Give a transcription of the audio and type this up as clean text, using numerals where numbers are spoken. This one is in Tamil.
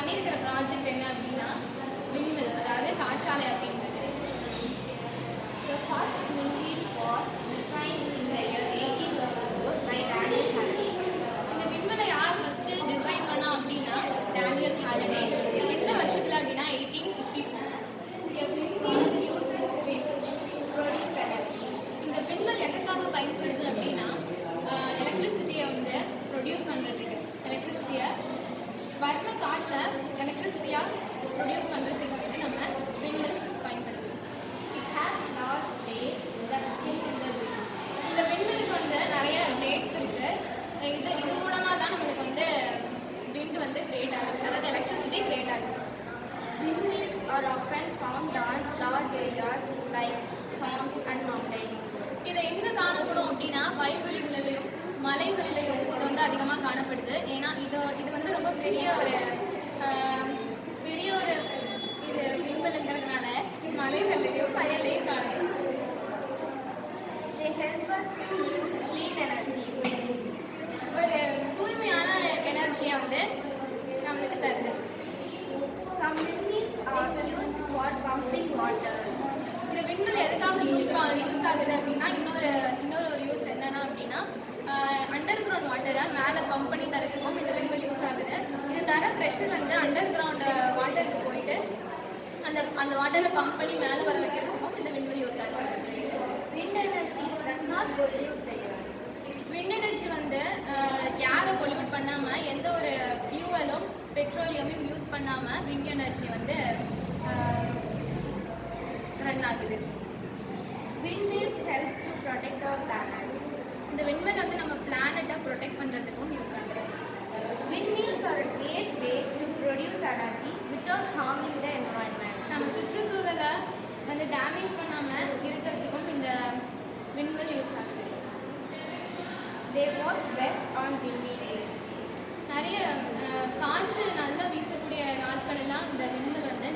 பண்ணியிருக்கிற ப்ராஜெக்ட் என்ன அப்படின்னா விண்மில், அதாவது காற்றாலை அப்படின்றது. The first windmill was designed in the year 1854 by Daniel Halley. இந்த விண்மிலை யார் ஃபர்ஸ்ட் டிசைன் பண்ணா அப்படின்னா டேனியல் ஹாலிடே. எந்த வருஷத்துல அப்படின்னா 1854. A windmill uses wind to produce energy. இந்த விண்மில் எதுக்காக பயன்படுது அப்படின்னா எலக்ட்ரிசிட்டியை வந்து ப்ரொடியூஸ் பண்ணுறதுக்கு, எலக்ட்ரிசிட்டியை வர்ம காற்றில் எலக்ட்ரிசிட்டியாக ப்ரொடியூஸ் பண்ணுறதுக்கு வந்து நம்ம விண்மில் பயன்படுது. It has large blades that spin in the wind. இந்த விண்மிலுக்கு வந்து நிறைய பிளேட்ஸ் இருக்கு. இது மூலமாக தான் நம்மளுக்கு வந்து விண்ட் வந்து கிரியேட் ஆகுது, அதாவது எலக்ட்ரிசிட்டி கிரியேட் ஆகுது. Windmills are often found on large areas like farms and mountains. இதை எங்கே காணப்படும் அப்படின்னா வயல்வெளிகளிலையும் மலைகளிலையும் இது வந்து அதிகமாக காணப்படுது. ஏன்னா இது வந்து ரொம்ப பெரிய ஒரு இது விண்வெளிங்கிறதுனால மலைகள்லையும் வயல்லையும் காணப்படும். They help us to use clean energy. ஒரு தூய்மையான எனர்ஜியை வந்து நம்மளுக்கு தருது. Some windmills are used for pumping water. இந்த விண்வெளி எதுக்காக யூஸ் ஆகுது அப்படின்னா இன்னொரு ஒரு யூஸ் என்னன்னா அப்படின்னா அண்டர் கிரவுண்ட் வாட்டரை மேலே பம்ப் பண்ணி தரத்துக்கும் இந்த விண்வெளி யூஸ் ஆகுது. இது தர ப்ரெஷர் வந்து அண்டர் கிரவுண்ட் வாட்டருக்கு போயிட்டு அந்த வாட்டரை பம்ப் பண்ணி மேலே வர வைக்கிறதுக்கும் இந்த விண்வெளி யூஸ் ஆகுது. Wind energy does not pollute the air. Wind energy வந்து ஏரை பொல்யூட் பண்ணாமல் எந்த ஒரு ஃபியூவலும் பெட்ரோலியமும் யூஸ் பண்ணாமல் விண்ட் எனர்ஜி வந்து ரன் ஆகுது. Windmills help to protect our planet. இந்த விண்வெளி வந்து நம்ம பிளானட்டை ப்ரொடெக்ட் பண்ணுறதுக்கும் யூஸ் ஆகுது. Windmills are a great way to produce energy without harming the environment. நம்ம சுற்றுச்சூழலை வந்து டேமேஜ் பண்ணாமல் இருக்கிறதுக்கும் இந்த விண்வெளி யூஸ் ஆகுது. They work best on windy days. நிறைய காற்று நல்லா வீசக்கூடிய நாட்கள் எல்லாம் இந்த விண்வெளி வந்து